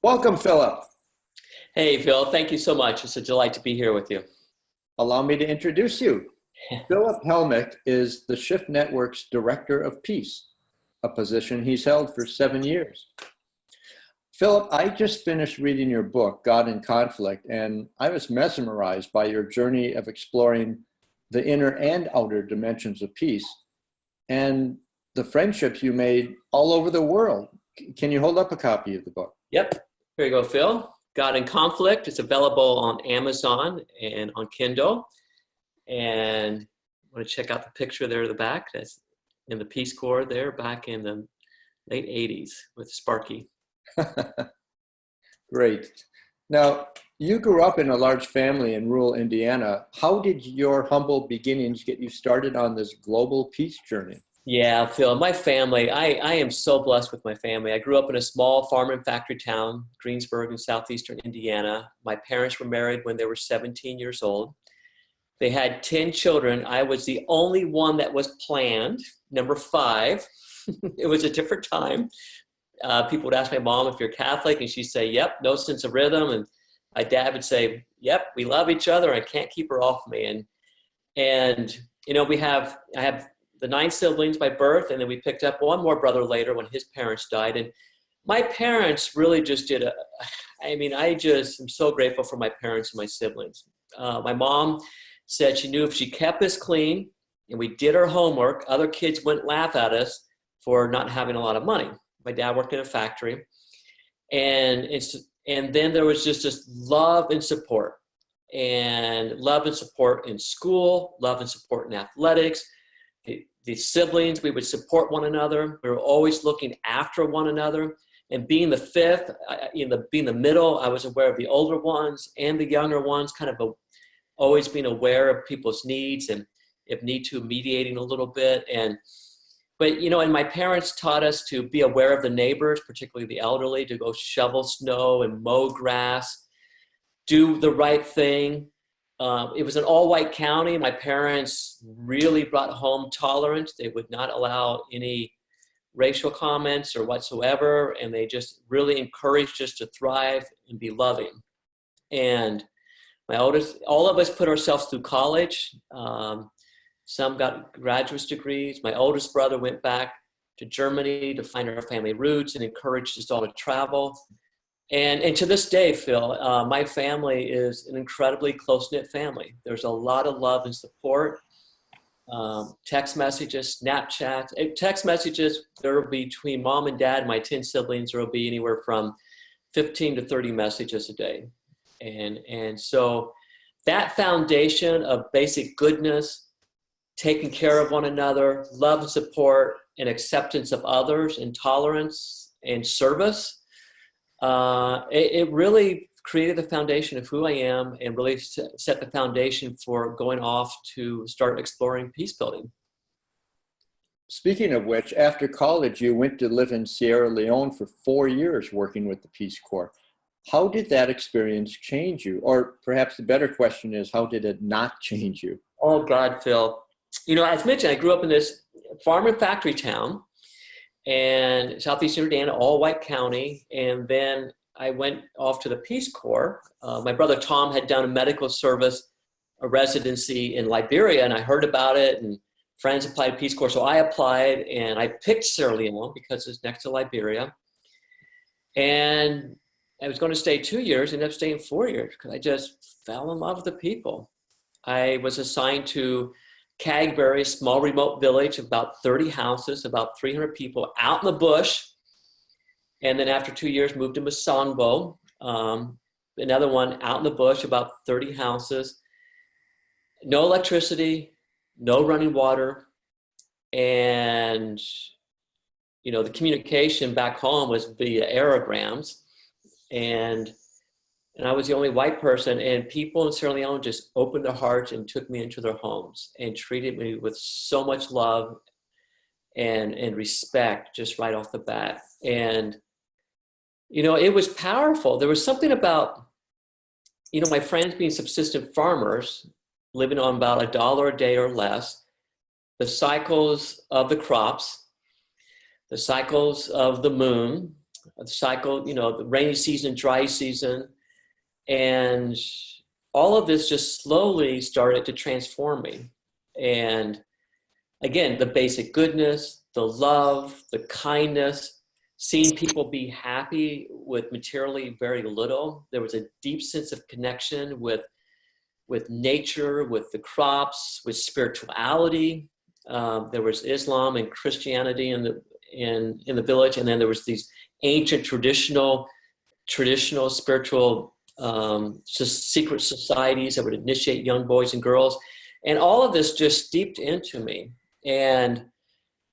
Welcome, Philip. Hey, Phil, thank you so much. It's a delight to be here with you. Allow me to introduce you. Philip Hellmich is the Shift Network's Director of Peace, a position he's held for 7 years. Philip, I just finished reading your book, God in Conflict, and I was mesmerized by your journey of exploring the inner and outer dimensions of peace and the friendships you made all over the world. Can you hold up a copy of the book? Yep, here you go, Phil. God in Conflict. It's available on Amazon and on Kindle. And I want to check out the picture there at the back. That's in the Peace Corps there back in the late 80s with Sparky. Great. Now, you grew up in a large family in rural Indiana. How did your humble beginnings get you started on this global peace journey? Yeah, Phil, my family, I am so blessed with my family. I grew up in a small farm and factory town, Greensburg in southeastern Indiana. My parents were married when they were 17 years old. They had 10 children. I was the only one that was planned, number five. It was a different time. People would ask my mom if you're Catholic, and she'd say, yep, no sense of rhythm. And my dad would say, yep, we love each other. I can't keep her off me. And you know, I have the 9 siblings by birth, and then we picked up one more brother later when his parents died. And my parents really just I just am so grateful for my parents and my siblings. My mom said she knew if she kept us clean and we did our homework, other kids wouldn't laugh at us for not having a lot of money. My dad worked in a factory. And then there was just this love and support in school, love and support in athletics. The siblings, we would support one another. We were always looking after one another. And being the fifth, being the middle, I was aware of the older ones and the younger ones, always being aware of people's needs and if need to, mediating a little bit. And my parents taught us to be aware of the neighbors, particularly the elderly, to go shovel snow and mow grass, do the right thing. It was an all-white county. My parents really brought home tolerance. They would not allow any racial comments or whatsoever, and they just really encouraged us to thrive and be loving. And all of us put ourselves through college. Some got graduate degrees. My oldest brother went back to Germany to find our family roots and encouraged us all to travel. And to this day, Phil, my family is an incredibly close-knit family. There's a lot of love and support. Text messages, Snapchat. Text messages, there will be between mom and dad, my 10 siblings, there will be anywhere from 15 to 30 messages a day. And so that foundation of basic goodness, taking care of one another, love and support, and acceptance of others, and tolerance and service, it really created the foundation of who I am and really set the foundation for going off to start exploring peace building. Speaking of which, after college, you went to live in Sierra Leone for 4 years working with the Peace Corps. How did that experience change you? Or perhaps the better question is, how did it not change you? Oh, God, Phil. As mentioned, I grew up in this farm and factory town and southeastern Indiana, all white county. And then I went off to the Peace Corps. My brother Tom had done a medical service, a residency in Liberia, and I heard about it, and friends applied to Peace Corps. So I applied, and I picked Sierra Leone because it's next to Liberia. And I was going to stay 2 years, ended up staying 4 years because I just fell in love with the people. I was assigned to Cagberry, a small remote village, about 30 houses, about 300 people out in the bush. And then after 2 years, moved to Masongbo, another one out in the bush, about 30 houses. No electricity, no running water. And, the communication back home was via aerograms. And I was the only white person, and people in Sierra Leone just opened their hearts and took me into their homes and treated me with so much love and respect just right off the bat. And, it was powerful. There was something about, my friends being subsistent farmers, living on about $1 a day or less, the cycles of the crops, the cycles of the moon, cycle, the rainy season, dry season. And all of this just slowly started to transform me. And again, the basic goodness, the love, the kindness, seeing people be happy with materially very little. There was a deep sense of connection with nature, with the crops, with spirituality. There was Islam and Christianity in the village, and then there was these ancient traditional spiritual just secret societies that would initiate young boys and girls, and all of this just steeped into me. And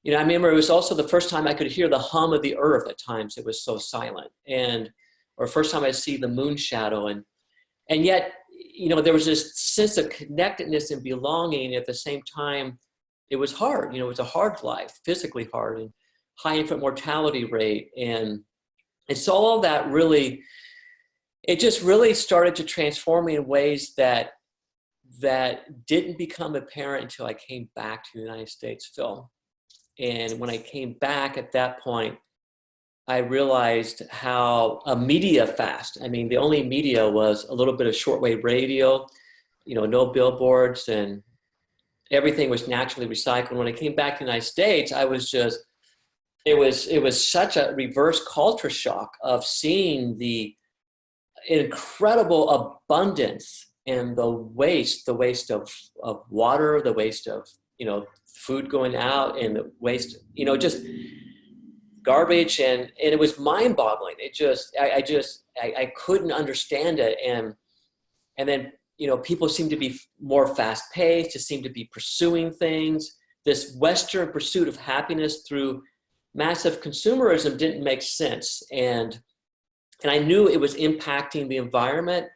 I remember it was also the first time I could hear the hum of the earth. At times it was so silent, or first time I see the moon shadow, and yet there was this sense of connectedness and belonging. At the same time, it was hard. It was a hard life, physically hard, and high infant mortality rate, and so all of that really, it just really started to transform me in ways that didn't become apparent until I came back to the United States, Phil. And when I came back at that point, I realized how a media fast, the only media was a little bit of shortwave radio, no billboards, and everything was naturally recycled. When I came back to the United States, I was just, it was such a reverse culture shock of seeing the incredible abundance and the waste of water, the waste of, food going out, and the waste, just garbage. And it was mind boggling. It just, I couldn't understand it. And then, people seem to be more fast paced, just seem to be pursuing things. This Western pursuit of happiness through massive consumerism didn't make sense. And I knew it was impacting the environment.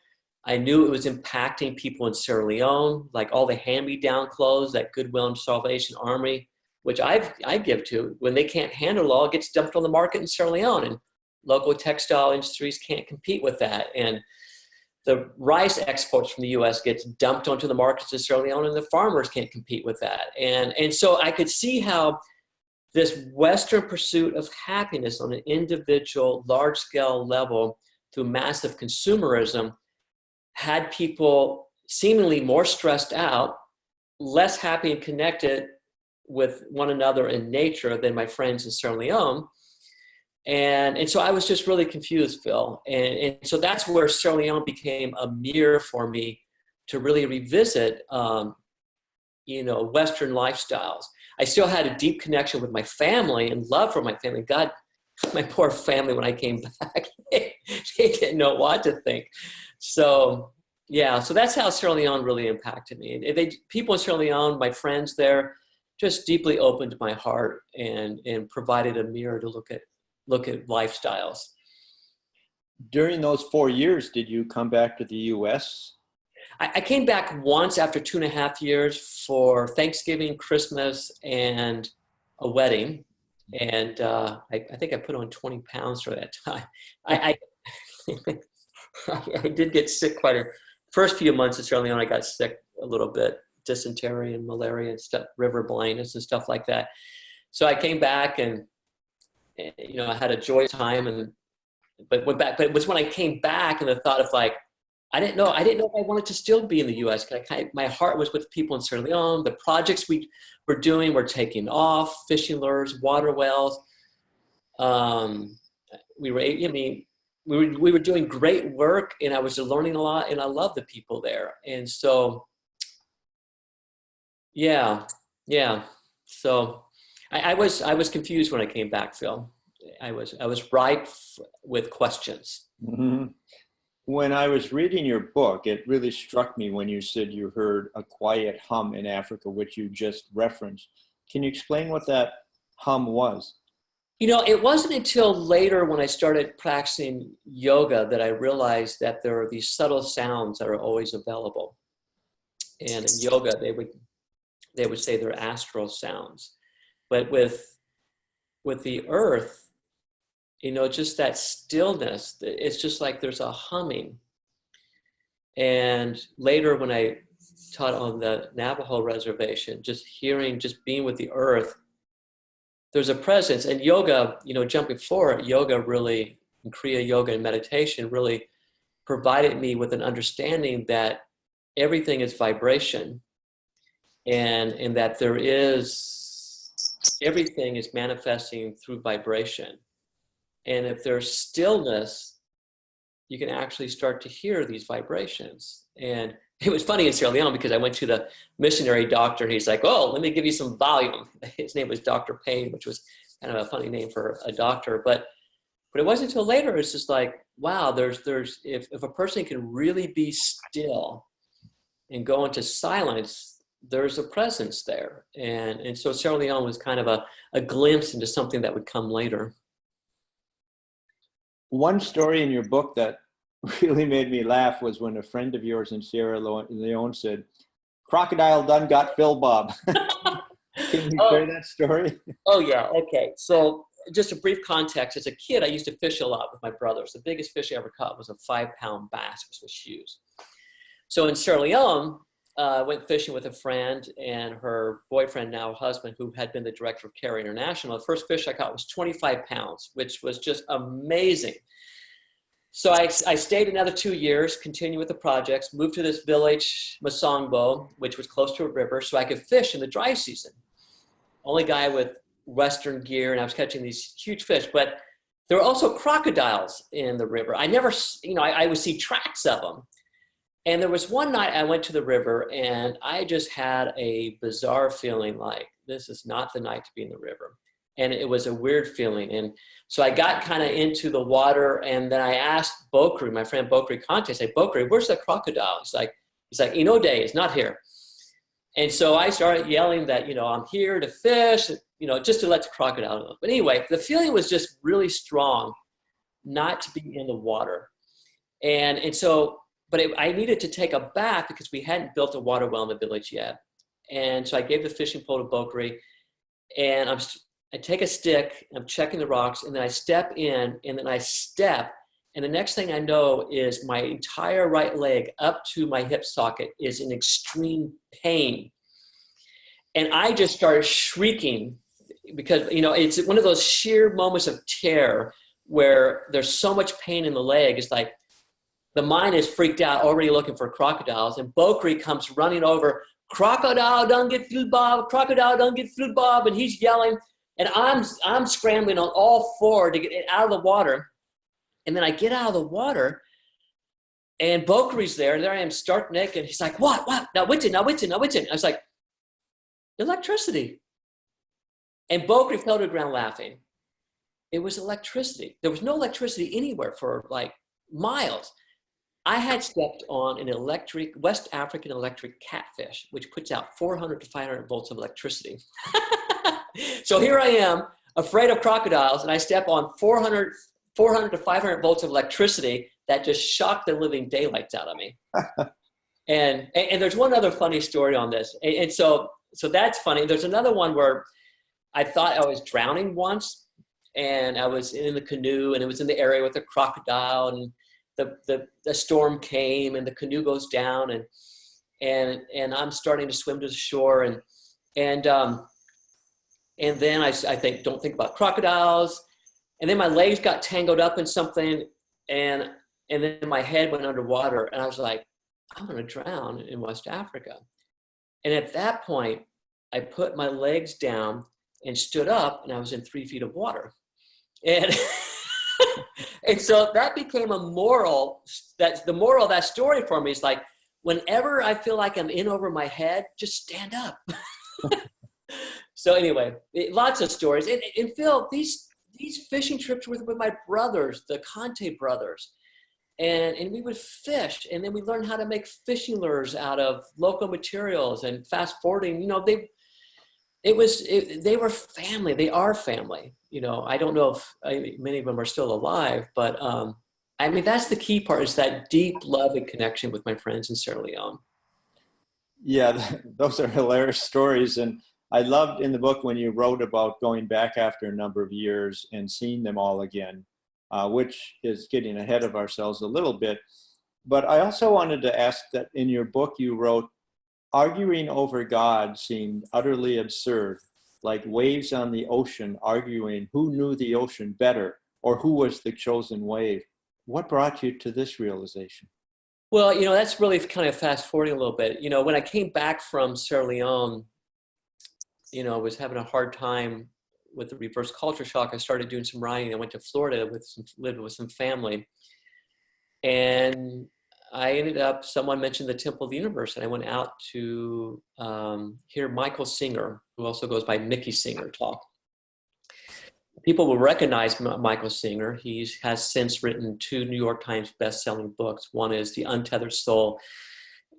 I knew it was impacting people in Sierra Leone, like all the hand-me-down clothes that Goodwill and Salvation Army, which I give to, when they can't handle it all, it gets dumped on the market in Sierra Leone, and local textile industries can't compete with that. And the rice exports from the U.S. gets dumped onto the markets of Sierra Leone, and the farmers can't compete with that. And so I could see how this Western pursuit of happiness on an individual, large-scale level through massive consumerism had people seemingly more stressed out, less happy and connected with one another in nature than my friends in Sierra Leone. And so I was just really confused, Phil. And so that's where Sierra Leone became a mirror for me to really revisit, Western lifestyles. I still had a deep connection with my family and love for my family. God, my poor family, when I came back, they didn't know what to think. So, yeah, so that's how Sierra Leone really impacted me. And people in Sierra Leone, my friends there, just deeply opened my heart and provided a mirror to look at lifestyles. During those 4 years, did you come back to the U.S.? I came back once after 2.5 years for Thanksgiving, Christmas, and a wedding. And I think I put on 20 pounds for that time. I did get sick first few months in Sierra Leone. I got sick a little bit, dysentery and malaria and stuff, river blindness and stuff like that. So I came back and I had a joy time, but went back. But it was when I came back and the thought of I didn't know if I wanted to still be in the U.S. My heart was with people in Sierra Leone. The projects we were doing were taking off: fishing lures, water wells. We were doing great work, and I was learning a lot, and I loved the people there. And so, yeah. So I was confused when I came back, Phil. I was ripe with questions. Mm-hmm. When I was reading your book, it really struck me when you said you heard a quiet hum in Africa, which you just referenced. Can you explain what that hum was? It wasn't until later when I started practicing yoga that I realized that there are these subtle sounds that are always available. And in yoga, they would say they're astral sounds. But with the earth, just that stillness, it's just like there's a humming. And later when I taught on the Navajo reservation, just being with the earth, there's a presence. And yoga, jumping forward, yoga really, Kriya yoga and meditation really provided me with an understanding that everything is vibration, and that everything is manifesting through vibration. And if there's stillness, you can actually start to hear these vibrations. And it was funny in Sierra Leone because I went to the missionary doctor and he's like, "Oh, let me give you some volume." His name was Dr. Payne, which was kind of a funny name for a doctor. But it wasn't until later, it's just like, wow, if a person can really be still and go into silence, there's a presence there. And so Sierra Leone was kind of a glimpse into something that would come later. One story in your book that really made me laugh was when a friend of yours in Sierra Leone said, "Crocodile done got Phil Bob." Can you share that story? Oh yeah, okay. So just a brief context, as a kid, I used to fish a lot with my brothers. The biggest fish I ever caught was a 5-pound bass, which was huge. So in Sierra Leone, I went fishing with a friend and her boyfriend, now husband, who had been the director of Carry International. The first fish I caught was 25 pounds, which was just amazing. So I stayed another 2 years, continued with the projects, moved to this village, Masongbo, which was close to a river, so I could fish in the dry season. Only guy with Western gear, and I was catching these huge fish. But there were also crocodiles in the river. I never, I would see tracks of them. And there was one night I went to the river and I just had a bizarre feeling like this is not the night to be in the river. And it was a weird feeling. And so I got kind of into the water, and then I asked Bokri, my friend Bokri Conte, I said, "Bokri, where's the crocodile?" He's like, "Inode, it's not here." And so I started yelling that, I'm here to fish, just to let the crocodile know. But anyway, the feeling was just really strong not to be in the water. And so, but I needed to take a bath because we hadn't built a water well in the village yet. And so I gave the fishing pole to Bokri, and I take a stick, I'm checking the rocks, and then I step in, and then I step, and the next thing I know is my entire right leg up to my hip socket is in extreme pain. And I just started shrieking because, it's one of those sheer moments of terror where there's so much pain in the leg. It's like the mind is freaked out, already looking for crocodiles, and Bokri comes running over, "Crocodile, don't get through, Bob. Crocodile, don't get through, Bob." And he's yelling. And I'm scrambling on all four to get it out of the water. And then I get out of the water, and Bokri's there. And there I am, stark naked. He's like, "What? Now, Witten. I was like, "Electricity." And Bokri fell to the ground laughing. It was electricity. There was no electricity anywhere for like miles. I had stepped on an West African electric catfish, which puts out 400 to 500 volts of electricity. So here I am, afraid of crocodiles, and I step on 400 to 500 volts of electricity that just shocked the living daylights out of me. and there's one other funny story on this. And so that's funny. There's another one where I thought I was drowning once, and I was in the canoe, and it was in the area with a crocodile, and the storm came, and the canoe goes down, and I'm starting to swim to the shore, and then I think, don't think about crocodiles. And then my legs got tangled up in something, and then my head went underwater, and I was like, I'm going to drown in West Africa. And at that point, I put my legs down and stood up, and I was in 3 feet of water. And and so that became a moral. That's the moral of that story for me is like, whenever I feel like I'm in over my head, just stand up. So anyway, lots of stories. And Phil, these fishing trips with my brothers, the Conte brothers, and we would fish, and then we learned how to make fishing lures out of local materials and fast forwarding. They were family. They are family. I don't know if many of them are still alive, but that's the key part, is that deep love and connection with my friends in Sierra Leone. Yeah, those are hilarious stories. And I loved in the book when you wrote about going back after a number of years and seeing them all again, which is getting ahead of ourselves a little bit. But I also wanted to ask that in your book you wrote, arguing over God seemed utterly absurd. like waves on the ocean arguing who knew the ocean better or who was the chosen wave. What brought you to this realization? Well, that's really kind of fast forwarding a little bit. When I came back from Sierra Leone, I was having a hard time with the reverse culture shock. I started doing some writing. I went to Florida lived with some family. And I ended up, someone mentioned the Temple of the Universe, and I went out to hear Michael Singer, who also goes by Mickey Singer, talk. People will recognize Michael Singer. He has since written 2 New York Times best-selling books. One is The Untethered Soul,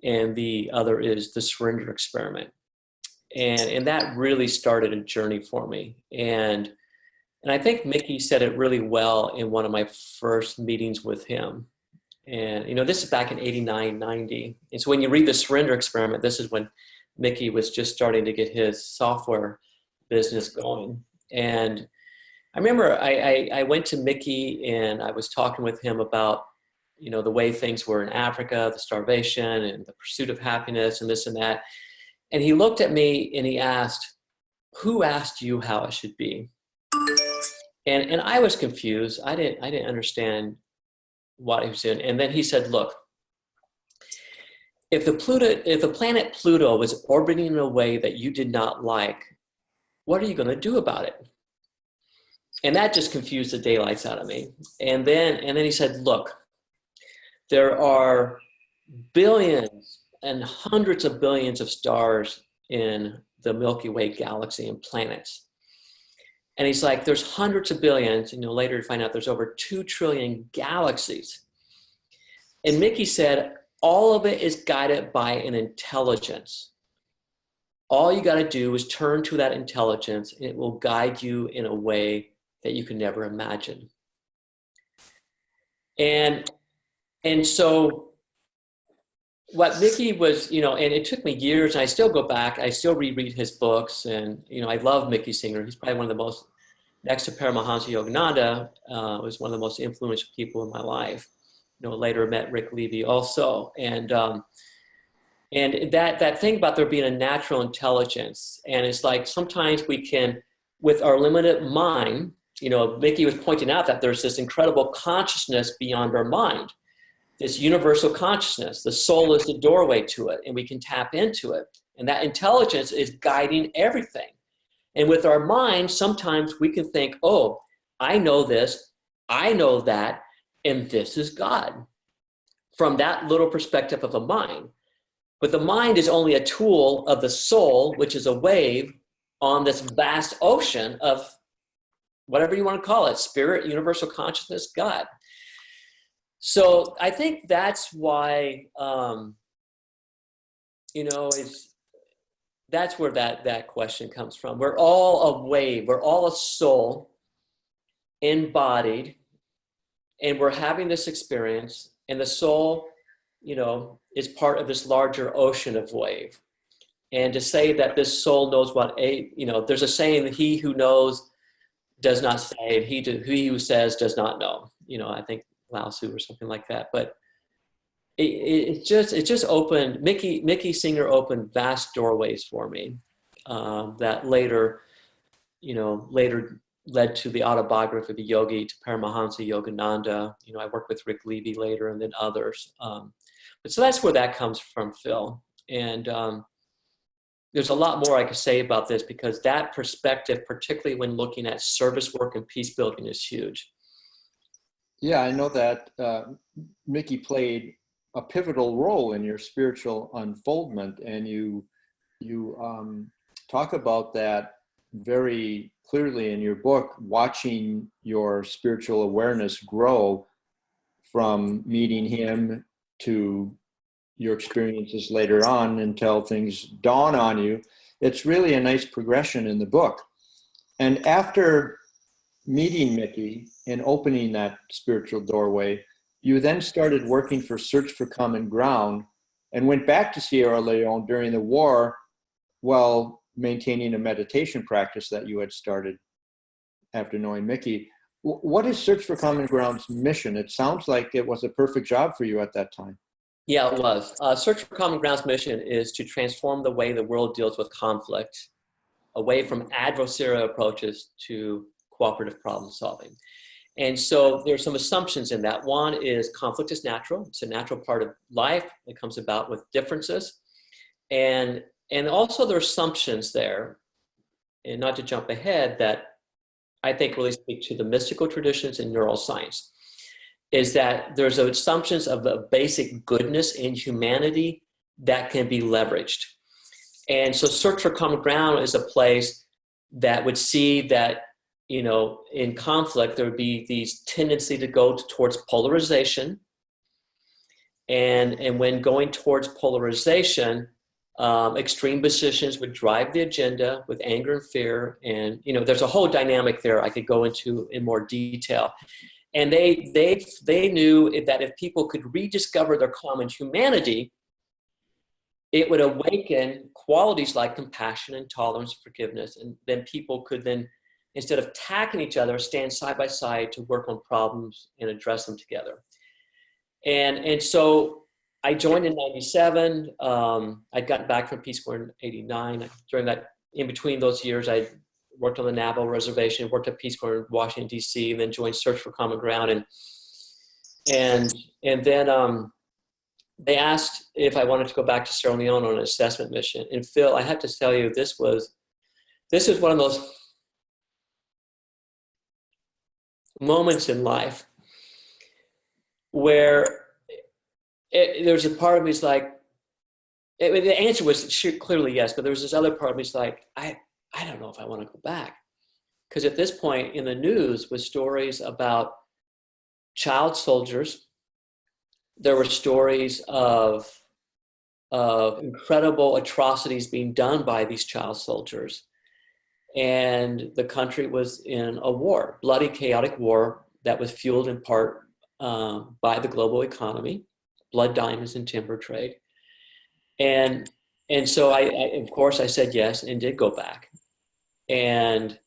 and the other is The Surrender Experiment. And that really started a journey for me. And I think Mickey said it really well in one of my first meetings with him. And, this is back in 89, 90. And so when you read The Surrender Experiment, this is when Mickey was just starting to get his software business going. And I remember I went to Mickey and I was talking with him about, the way things were in Africa, the starvation and the pursuit of happiness and this and that. And he looked at me and he asked, "Who asked you how it should be?" And I was confused. I didn't understand what he was doing. And then he said, "Look, if the planet Pluto was orbiting in a way that you did not like, what are you going to do about it?" And that just confused the daylights out of me. And then he said, "Look, there are billions and hundreds of billions of stars in the Milky Way galaxy and planets." And he's like, "There's hundreds of billions," and later you find out there's over 2 trillion galaxies. And Mickey said, all of it is guided by an intelligence. All you got to do is turn to that intelligence and it will guide you in a way that you can never imagine. And so what Mickey was, and it took me years, and I still go back, I still reread his books, and, I love Mickey Singer. He's probably one of the most, next to Paramahansa Yogananda, was one of the most influential people in my life. Later met Rick Levy also. And that thing about there being a natural intelligence, and it's like sometimes we can, with our limited mind, Mickey was pointing out that there's this incredible consciousness beyond our mind, this universal consciousness. The soul is the doorway to it, and we can tap into it. And that intelligence is guiding everything. And with our mind, sometimes we can think, oh, I know this, I know that, and this is God, from that little perspective of a mind. But the mind is only a tool of the soul, which is a wave on this vast ocean of whatever you want to call it, spirit, universal consciousness, God. So I think that's why, that's where that question comes from. We're all a wave. We're all a soul embodied, and we're having this experience, and the soul, is part of this larger ocean of wave. And to say that this soul knows there's a saying, he who knows does not say, and he who says does not know. I think Lao Tzu or something like that. But it just opened, Mickey Singer opened vast doorways for me that later led to the autobiography of a yogi, to Paramahansa Yogananda. I worked with Rick Levy later, and then others. But so that's where that comes from, Phil. And there's a lot more I could say about this, because that perspective, particularly when looking at service work and peace building, is huge. Yeah, I know that Mickey played a pivotal role in your spiritual unfoldment, and you talk about that very clearly in your book, watching your spiritual awareness grow from meeting him to your experiences later on until things dawn on you. It's really a nice progression in the book. And after meeting Mickey and opening that spiritual doorway, you then started working for Search for Common Ground and went back to Sierra Leone during the war while maintaining a meditation practice that you had started after knowing Mickey. What is Search for Common Ground's mission? It sounds like it was a perfect job for you at that time. Yeah, it was. Search for Common Ground's mission is to transform the way the world deals with conflict. away from adversarial approaches to cooperative problem solving. And so there's some assumptions in that. One is conflict is natural. It's a natural part of life. It comes about with differences. And also there are assumptions there, and not to jump ahead, that I think really speak to the mystical traditions in neuroscience, is that there's assumptions of the basic goodness in humanity that can be leveraged. And so Search for Common Ground is a place that would see that, you know, in conflict, there would be these tendency to go towards polarization. And when going towards polarization, extreme positions would drive the agenda with anger and fear. And, you know, there's a whole dynamic there I could go into in more detail. And they knew that if people could rediscover their common humanity, it would awaken qualities like compassion and tolerance, forgiveness. And then people could then, instead of attacking each other, stand side by side to work on problems and address them together. And so I joined in 97. I'd gotten back from Peace Corps in 89. During that, in between those years, I worked on the Navajo Reservation, worked at Peace Corps in Washington, D.C., and then joined Search for Common Ground. And then they asked if I wanted to go back to Sierra Leone on an assessment mission. And Phil, I have to tell you, this was one of those moments in life where there's a part of me is like, the answer was clearly yes, but there was this other part of me is like, I don't know if I want to go back. Because at this point in the news was stories about child soldiers. There were stories of incredible atrocities being done by these child soldiers. And the country was in a war, bloody, chaotic war that was fueled in part by the global economy, blood diamonds and timber trade. And so I, of course, I said yes and did go back. And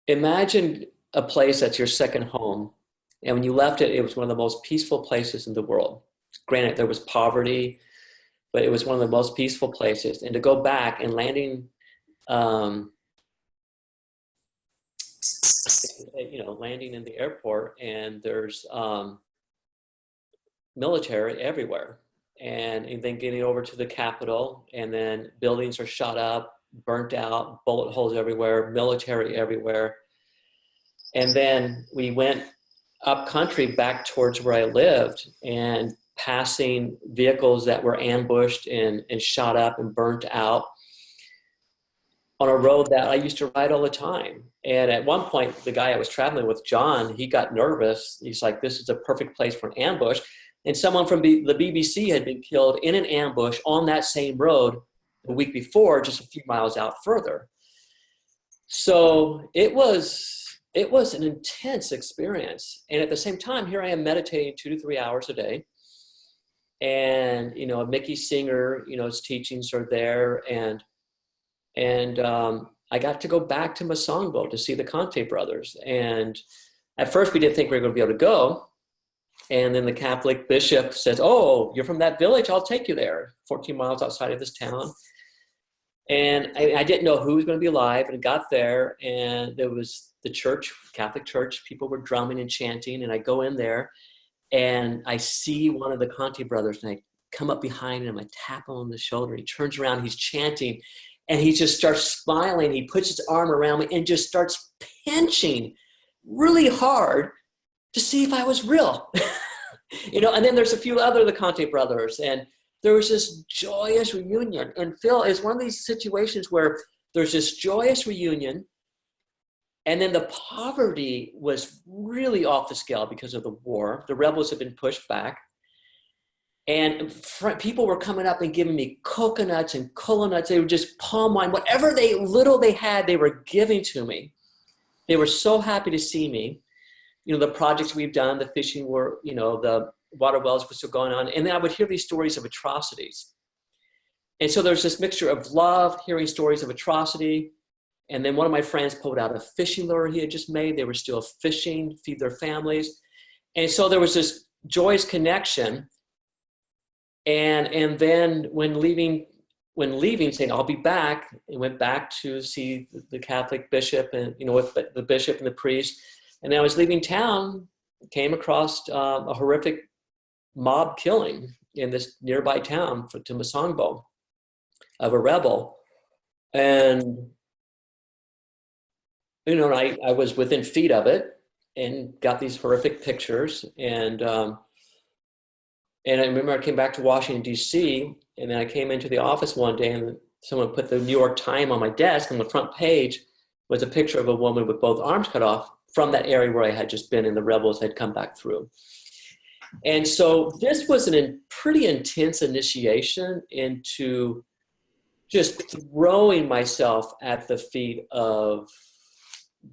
imagine a place that's your second home. And when you left it, it was one of the most peaceful places in the world. Granted, there was poverty, but it was one of the most peaceful places. And to go back and landing, landing in the airport, and there's military everywhere. And then getting over to the Capitol, and then buildings are shot up, burnt out, bullet holes everywhere, military everywhere. And then we went up country back towards where I lived, and passing vehicles that were ambushed and shot up and burnt out on a road that I used to ride all the time. And at one point, the guy I was traveling with, John, he got nervous. He's like, this is a perfect place for an ambush. And someone from the BBC had been killed in an ambush on that same road the week before, just a few miles out further. So it was an intense experience. And at the same time, here I am meditating 2 to 3 hours a day. And, you know, Mickey Singer, you know, his teachings are there. And I got to go back to Masongbo to see the Conte brothers. And at first we didn't think we were going to be able to go. And then the Catholic bishop says, oh, you're from that village? I'll take you there, 14 miles outside of this town. And I didn't know who was going to be alive, and got there, and there was the church, Catholic church, people were drumming and chanting, and I go in there, and I see one of the Conte brothers, and I come up behind him, I tap him on the shoulder, he turns around, he's chanting, and he just starts smiling, he puts his arm around me, and just starts pinching really hard to see if I was real. You know, and then there's a few other of the Conte brothers, and there was this joyous reunion. And Phil, is one of these situations where there's this joyous reunion, and then the poverty was really off the scale because of the war. The rebels had been pushed back. And people were coming up and giving me coconuts and kola nuts. They were just palm wine, whatever little they had, they were giving to me. They were so happy to see me. You know, the projects we've done, the fishing were, you know, the water wells were still going on. And then I would hear these stories of atrocities. And so there's this mixture of love, hearing stories of atrocity. And then one of my friends pulled out a fishing lure he had just made. They were still fishing, feed their families. And so there was this joyous connection. And then when leaving when leaving, saying, I'll be back, and went back to see the Catholic bishop and, with the bishop and the priest. And I was leaving town, came across a horrific mob killing in this nearby town to Masangbo of a rebel. And, I was within feet of it and got these horrific pictures. And I remember I came back to Washington, D.C., and then I came into the office one day and someone put the New York Times on my desk. On the front page was a picture of a woman with both arms cut off from that area where I had just been and the rebels had come back through. And so this was a pretty intense initiation into just throwing myself at the feet of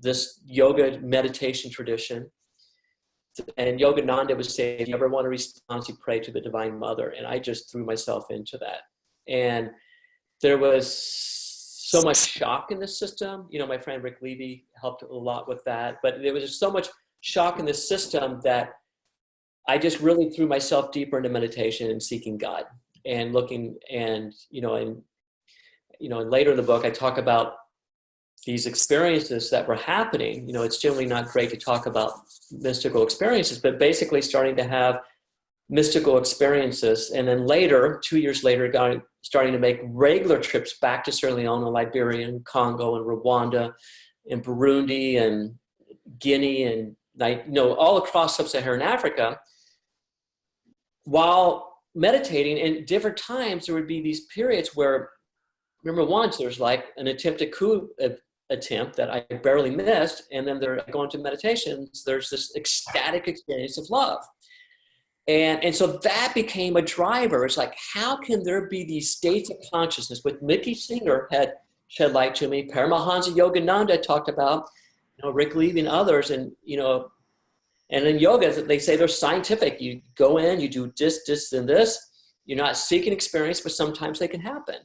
this yoga meditation tradition. And Yogananda was saying, if you ever want a response, you pray to the Divine Mother. And I just threw myself into that. And there was so much shock in the system. My friend Rick Levy helped a lot with that. But there was just so much shock in the system that I just really threw myself deeper into meditation and seeking God and looking and later in the book, I talk about these experiences that were happening. It's generally not great to talk about mystical experiences, but basically starting to have mystical experiences. And then later, 2 years later, starting to make regular trips back to Sierra Leone, Liberia, and Congo, and Rwanda, and Burundi, and Guinea, and all across sub-Saharan Africa. While meditating, and different times, there would be these periods where, remember once there was like an attempted coup attempt that I barely missed, and then going to meditations, there's this ecstatic experience of love. And so that became a driver. It's like, how can there be these states of consciousness, which Mickey Singer had shed light to me, Paramahansa Yogananda talked about, Rick Levy and others, and in yoga, they say they're scientific. You go in, you do this, and this. You're not seeking experience, but sometimes they can happen.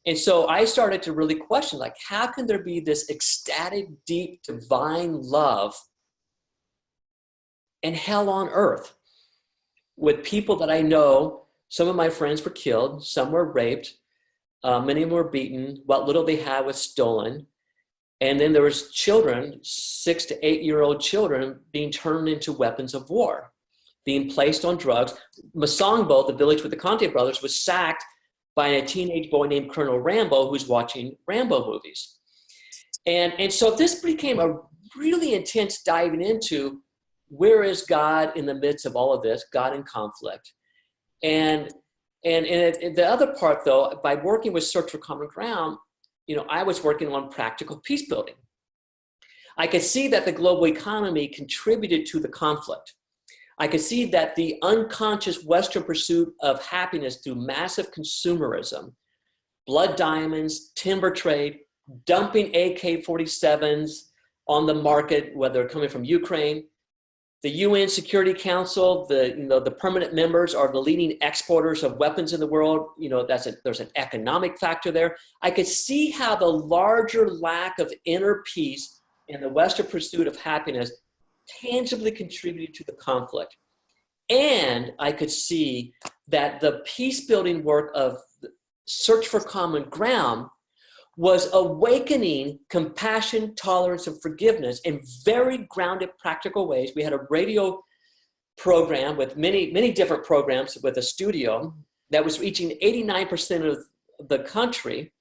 And so I started to really question, like, how can there be this ecstatic, deep, divine love and hell on earth with people that I know? Some of my friends were killed, some were raped, many were beaten, what little they had was stolen. And then there was children, 6 to 8 year old children, being turned into weapons of war, being placed on drugs. Masangbo, the village with the Conte brothers, was sacked by a teenage boy named Colonel Rambo, who's watching Rambo movies. And so this became a really intense diving into, where is God in the midst of all of this, God in conflict. And the other part, though, by working with Search for Common Ground, I was working on practical peace building. I could see that the global economy contributed to the conflict. I could see that the unconscious Western pursuit of happiness through massive consumerism, blood diamonds, timber trade, dumping AK-47s on the market, whether coming from Ukraine. The UN Security Council, the permanent members are the leading exporters of weapons in the world. There's an economic factor there. I could see how the larger lack of inner peace and the Western pursuit of happiness tangibly contributed to the conflict. And I could see that the peace building work of Search for Common Ground was awakening compassion, tolerance, and forgiveness in very grounded, practical ways. We had a radio program with many different programs with a studio that was reaching 89% of the country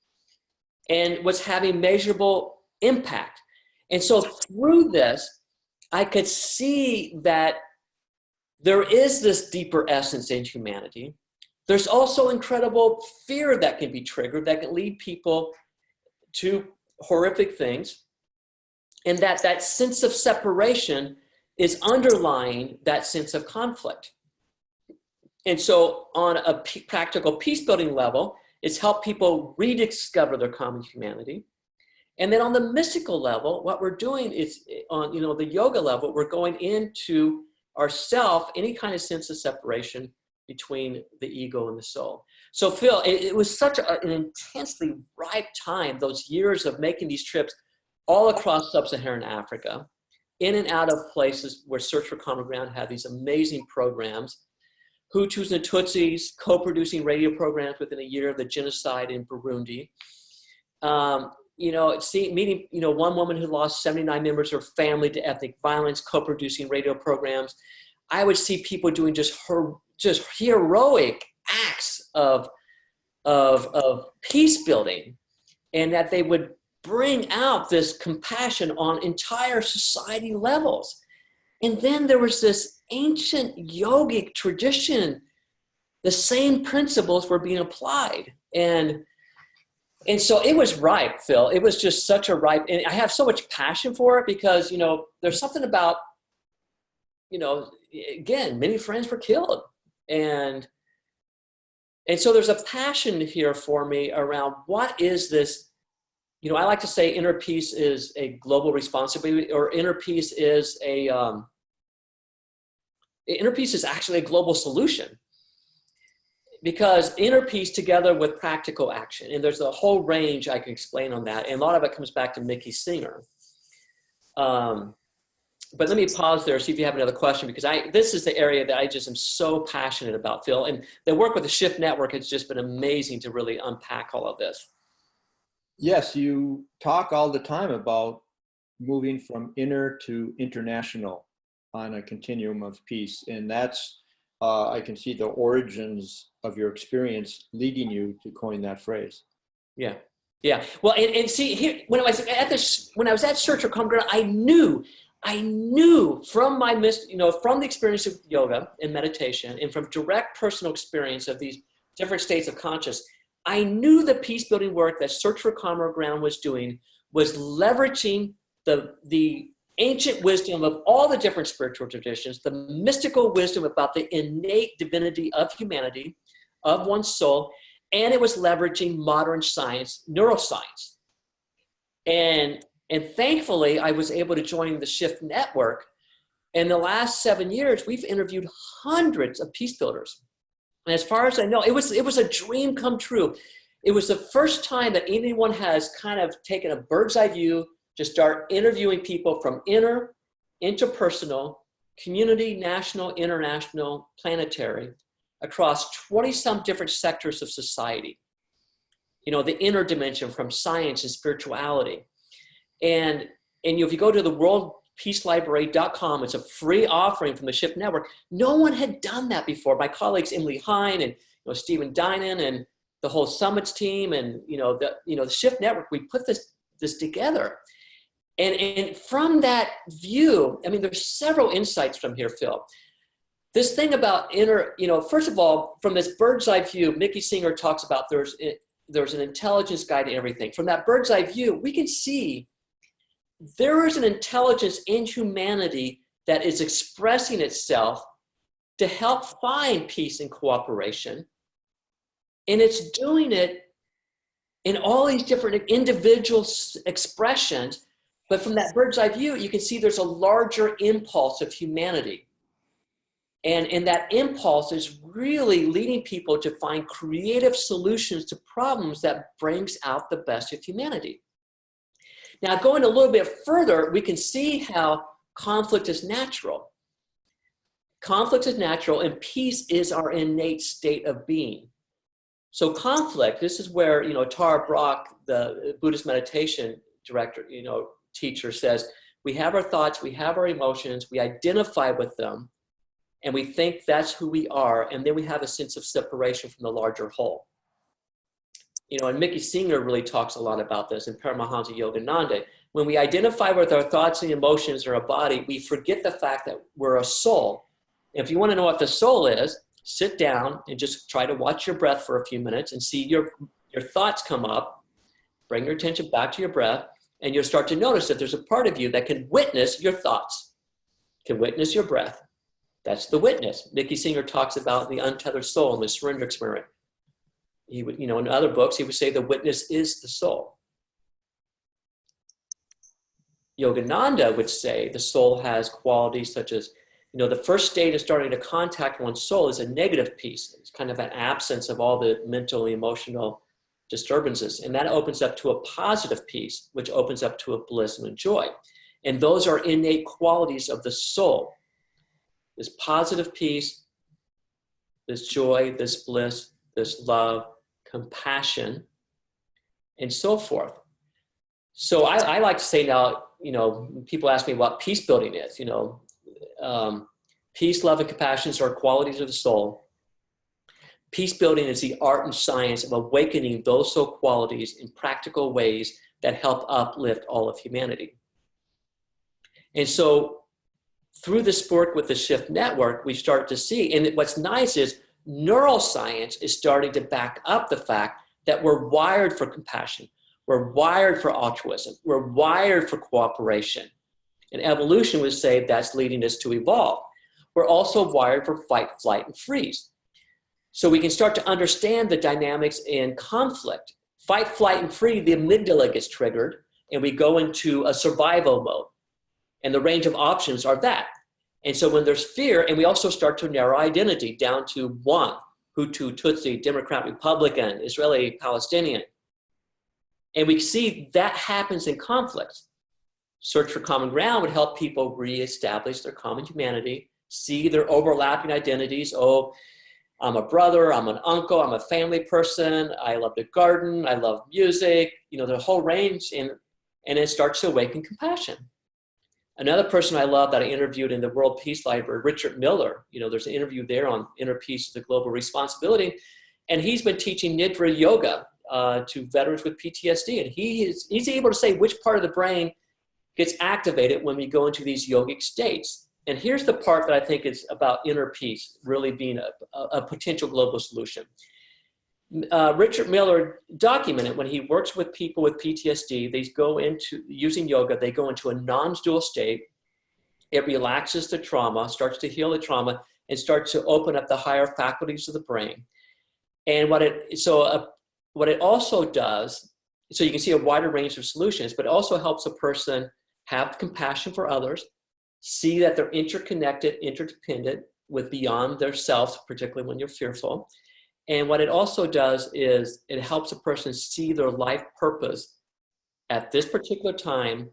and was having measurable impact. And so through this, I could see that there is this deeper essence in humanity. There's also incredible fear that can be triggered that can lead people to horrific things. And that sense of separation is underlying that sense of conflict. And so on a practical peace building level, it's helped people rediscover their common humanity. And then on the mystical level, what we're doing is on the yoga level, we're going into ourself, any kind of sense of separation between the ego and the soul. So Phil, it was such an intensely ripe time, those years of making these trips all across sub-Saharan Africa, in and out of places where Search for Common Ground had these amazing programs, Hutus and Tutsis co-producing radio programs within a year of the genocide in Burundi. Meeting, one woman who lost 79 members of her family to ethnic violence, co-producing radio programs. I would see people doing just heroic acts of peace building, and that they would bring out this compassion on entire society levels. And then there was this ancient yogic tradition. The same principles were being applied. And so it was ripe, Phil. It was just such a ripe, and I have so much passion for it because, there's something about, again, many friends were killed. And so there's a passion here for me around what is this. I like to say inner peace is a global responsibility, or inner peace is actually a global solution, because inner peace together with practical action. And there's a whole range I can explain on that. And a lot of it comes back to Mickey Singer. But let me pause there, see if you have another question, because this is the area that I just am so passionate about, Phil. And the work with the Shift Network has just been amazing to really unpack all of this. Yes, you talk all the time about moving from inner to international on a continuum of peace. And that's, I can see the origins of your experience leading you to coin that phrase. Yeah. Yeah. Well, and see here, when I was at Search for Common Ground, I knew from my, from the experience of yoga and meditation, and from direct personal experience of these different states of consciousness, I knew the peace building work that Search for Common Ground was doing was leveraging the ancient wisdom of all the different spiritual traditions, the mystical wisdom about the innate divinity of humanity, of one's soul, and it was leveraging modern science, neuroscience. And thankfully, I was able to join the Shift Network. In the last 7 years, we've interviewed hundreds of peace builders. And as far as I know, it was a dream come true. It was the first time that anyone has kind of taken a bird's eye view to start interviewing people from inner, interpersonal, community, national, international, planetary, across 20-some different sectors of society. The inner dimension from science and spirituality. And if you go to the worldpeacelibrary.com, it's a free offering from the Shift Network. No one had done that before. My colleagues Emily Hine and Stephen Dinan and the whole Summits team and the Shift Network, we put this together. And from that view, I mean, there's several insights from here, Phil. This thing about inner, first of all, from this bird's eye view, Mickey Singer talks about there's an intelligence guiding everything. From that bird's eye view, we can see there is an intelligence in humanity that is expressing itself to help find peace and cooperation. And it's doing it in all these different individual expressions. But from that bird's eye view, you can see there's a larger impulse of humanity. And that impulse is really leading people to find creative solutions to problems that brings out the best of humanity. Now, going a little bit further, we can see how conflict is natural. Conflict is natural, and peace is our innate state of being. So conflict, this is where, Tara Brach, the Buddhist meditation director, teacher, says, we have our thoughts, we have our emotions, we identify with them, and we think that's who we are, and then we have a sense of separation from the larger whole. And Mickey Singer really talks a lot about this in Paramahansa Yogananda. When we identify with our thoughts and emotions or our body, we forget the fact that we're a soul. And if you want to know what the soul is, sit down and just try to watch your breath for a few minutes and see your thoughts come up. Bring your attention back to your breath, and you'll start to notice that there's a part of you that can witness your thoughts, can witness your breath. That's the witness. Mickey Singer talks about the untethered soul in the surrender experiment. He would, in other books, he would say the witness is the soul. Yogananda would say the soul has qualities such as, the first state of starting to contact one's soul is a negative peace. It's kind of an absence of all the mental and emotional disturbances. And that opens up to a positive peace, which opens up to a bliss and a joy. And those are innate qualities of the soul. This positive peace, this joy, this bliss, this love, compassion, and so forth. So I like to say now, people ask me what peace building is. Peace, love, and compassion are qualities of the soul. Peace building is the art and science of awakening those soul qualities in practical ways that help uplift all of humanity. And so through this work with the Shift Network, we start to see, and what's nice is neuroscience is starting to back up the fact that we're wired for compassion. We're wired for altruism. We're wired for cooperation. And evolution would say that's leading us to evolve. We're also wired for fight, flight, and freeze. So we can start to understand the dynamics in conflict. Fight, flight, and freeze, the amygdala gets triggered, and we go into a survival mode. And the range of options are that. And so when there's fear, and we also start to narrow identity down to one, Hutu, Tutsi, Democrat, Republican, Israeli, Palestinian. And we see that happens in conflict. Search for common ground would help people reestablish their common humanity, see their overlapping identities. Oh, I'm a brother, I'm an uncle, I'm a family person, I love to garden, I love music, the whole range, and it starts to awaken compassion. Another person I love that I interviewed in the World Peace Library, Richard Miller, there's an interview there on inner peace as a global responsibility, and he's been teaching Nidra Yoga to veterans with PTSD, and he's able to say which part of the brain gets activated when we go into these yogic states. And here's the part that I think is about inner peace really being a potential global solution. Richard Miller documented when he works with people with PTSD, they go into, using yoga, they go into a non-dual state. It relaxes the trauma, starts to heal the trauma, and starts to open up the higher faculties of the brain. And what it also does, so you can see a wider range of solutions, but it also helps a person have compassion for others, see that they're interconnected, interdependent with beyond their self, particularly when you're fearful. And what it also does is it helps a person see their life purpose at this particular time,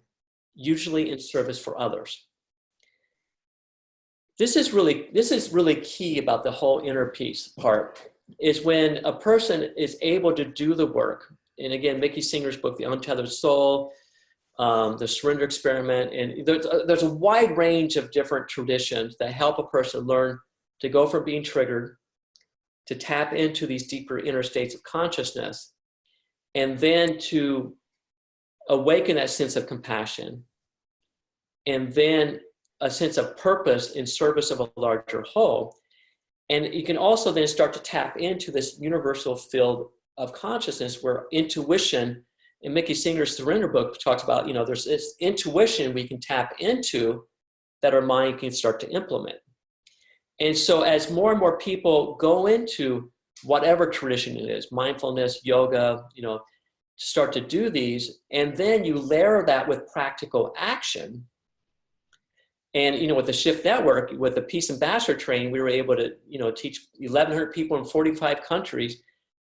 usually in service for others. This is really key about the whole inner peace part, is when a person is able to do the work. And again, Mickey Singer's book, The Untethered Soul, the Surrender Experiment, and there's a wide range of different traditions that help a person learn to go from being triggered to tap into these deeper inner states of consciousness, and then to awaken that sense of compassion, and then a sense of purpose in service of a larger whole. And you can also then start to tap into this universal field of consciousness where intuition, in Mickey Singer's Surrender book, talks about, there's this intuition we can tap into that our mind can start to implement. And so as more and more people go into whatever tradition it is, mindfulness, yoga, start to do these, and then you layer that with practical action. And, with the Shift Network, with the Peace Ambassador training, we were able to, teach 1,100 people in 45 countries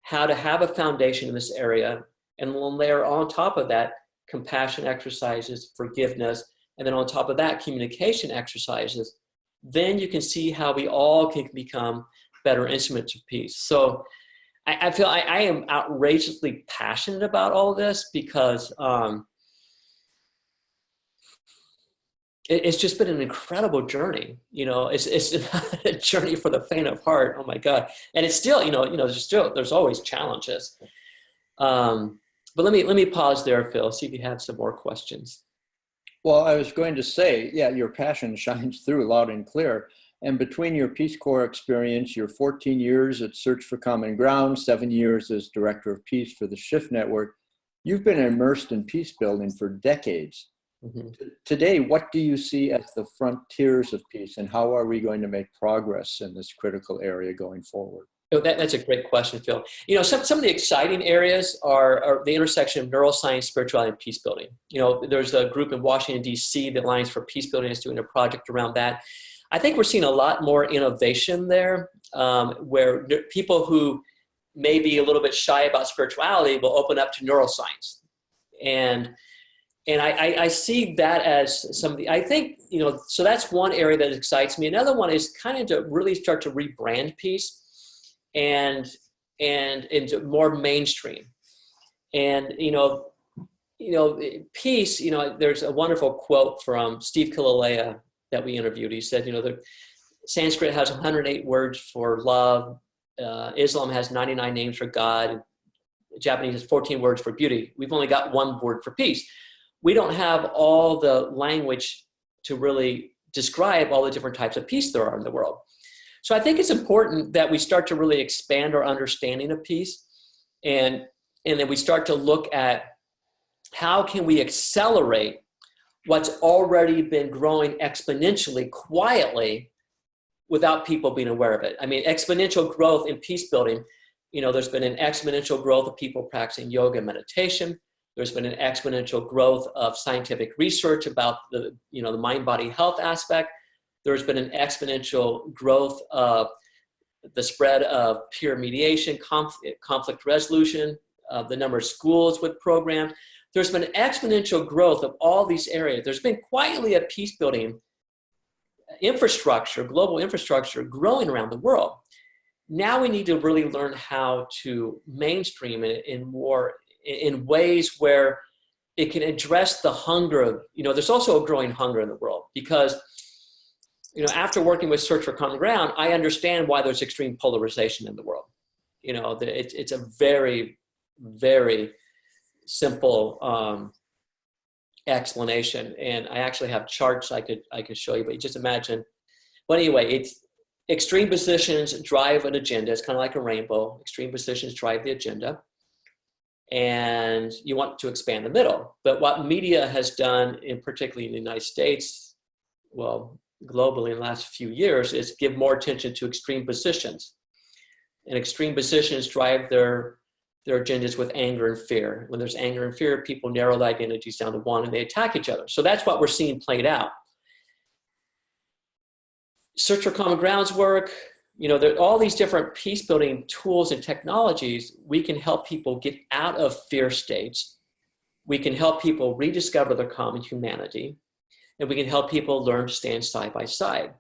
how to have a foundation in this area. And we'll layer on top of that compassion exercises, forgiveness, and then on top of that, communication exercises. Then you can see how we all can become better instruments of peace. So I feel I am outrageously passionate about all of this because it's just been an incredible journey. It's not a journey for the faint of heart. Oh my God. And it's still, there's always challenges. But let me pause there, Phil, see if you have some more questions. Well, I was going to say, yeah, your passion shines through loud and clear. And between your Peace Corps experience, your 14 years at Search for Common Ground, 7 years as Director of Peace for the Shift Network, you've been immersed in peace building for decades. Mm-hmm. Today, what do you see as the frontiers of peace, and how are we going to make progress in this critical area going forward? Oh, that's a great question, Phil. Some of the exciting areas are the intersection of neuroscience, spirituality, and peace building. There's a group in Washington, D.C., the Alliance for Peace Building, is doing a project around that. I think we're seeing a lot more innovation there, where people who may be a little bit shy about spirituality will open up to neuroscience. And I see that as something, I think, so that's one area that excites me. Another one is kind of to really start to rebrand peace. and into more mainstream. And peace. There's a wonderful quote from Steve Kilalea that we interviewed. He said, the Sanskrit has 108 words for love. Islam has 99 names for God. Japanese has 14 words for beauty. We've only got one word for peace. We don't have all the language to really describe all the different types of peace there are in the world. So I think it's important that we start to really expand our understanding of peace, and then we start to look at how can we accelerate what's already been growing exponentially, quietly, without people being aware of it. I mean, exponential growth in peace building, there's been an exponential growth of people practicing yoga and meditation. There's been an exponential growth of scientific research about the mind-body health aspect. There's been an exponential growth of the spread of peer mediation, conflict resolution, the number of schools with programs. There's been exponential growth of all these areas. There's been quietly a peace building infrastructure, global infrastructure growing around the world. Now we need to really learn how to mainstream it in ways where it can address the hunger. There's also a growing hunger in the world because, after working with Search for Common Ground, I understand why there's extreme polarization in the world. It's a very, very simple explanation, and I actually have charts I could show you, but you just imagine. But anyway, it's extreme positions drive an agenda. It's kind of like a rainbow. Extreme positions drive the agenda, and you want to expand the middle. But what media has done, particularly in the United States, well, globally in the last few years, is give more attention to extreme positions, and extreme positions drive their agendas with anger and fear. When there's anger and fear, people narrow the identities down to one and they attack each other. So that's what we're seeing played out. Search for Common Ground's work, there are all these different peace building tools and technologies. We can help people get out of fear states. We can help people rediscover their common humanity, and we can help people learn to stand side by side.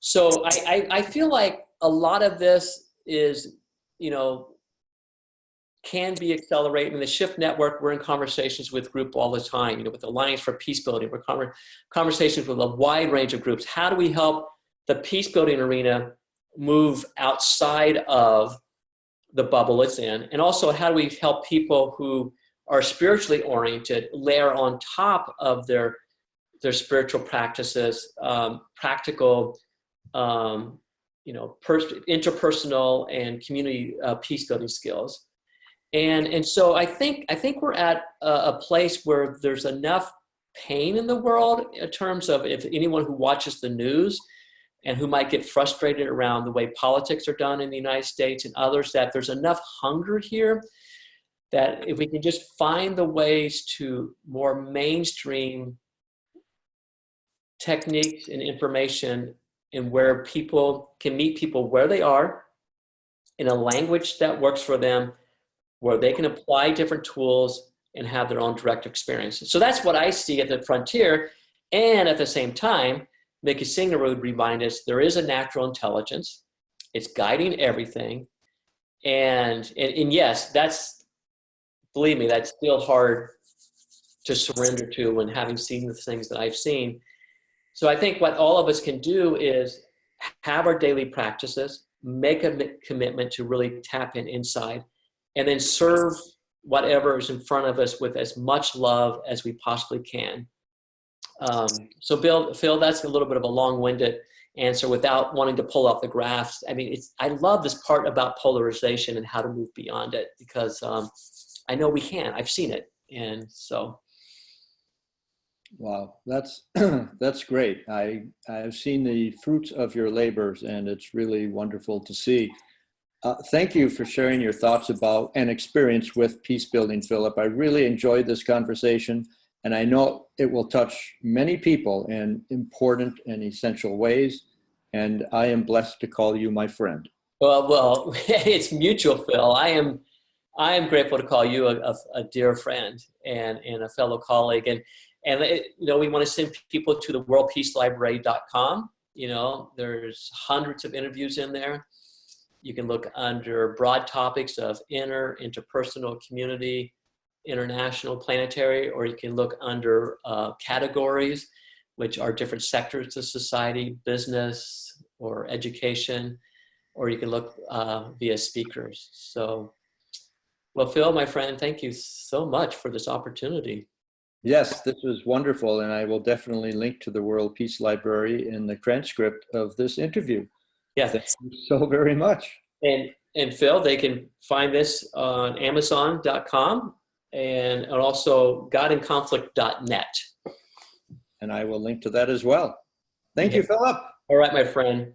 So I feel like a lot of this is, can be accelerated. In the Shift Network, we're in conversations with group all the time, with Alliance for Peace Building. We're conversations with a wide range of groups. How do we help the peace building arena move outside of the bubble it's in? And also, how do we help people who are spiritually oriented layer on top of their spiritual practices, practical, interpersonal and community peace building skills? And so I think we're at a place where there's enough pain in the world in terms of, if anyone who watches the news and who might get frustrated around the way politics are done in the United States and others, that there's enough hunger here that if we can just find the ways to more mainstream techniques and information, and where people can meet people where they are in a language that works for them, where they can apply different tools and have their own direct experiences. So that's what I see at the frontier. And at the same time, Mickey Singer would remind us there is a natural intelligence. It's guiding everything. And yes, believe me, that's still hard to surrender to when having seen the things that I've seen. So I think what all of us can do is have our daily practices, make a commitment to really tap inside, and then serve whatever is in front of us with as much love as we possibly can. So Phil, that's a little bit of a long-winded answer without wanting to pull out the graphs. I mean, I love this part about polarization and how to move beyond it, because I know we can. I've seen it. And so. Wow, that's great. I've seen the fruits of your labors, and it's really wonderful to see. Thank you for sharing your thoughts about and experience with peace building, Philip. I really enjoyed this conversation, and I know it will touch many people in important and essential ways, and I am blessed to call you my friend. Well, it's mutual, Phil. I am grateful to call you a dear friend and a fellow colleague. And we want to send people to the worldpeacelibrary.com. There's hundreds of interviews in there. You can look under broad topics of interpersonal, community, international, planetary, or you can look under categories, which are different sectors of society, business or education, or you can look via speakers. So, well, Phil, my friend, thank you so much for this opportunity. Yes, this was wonderful, and I will definitely link to the World Peace Library in the transcript of this interview. Yes. Thank you so very much. And Phil, they can find this on Amazon.com and also godinconflict.net. And I will link to that as well. Thank you, Philip. All right, my friend.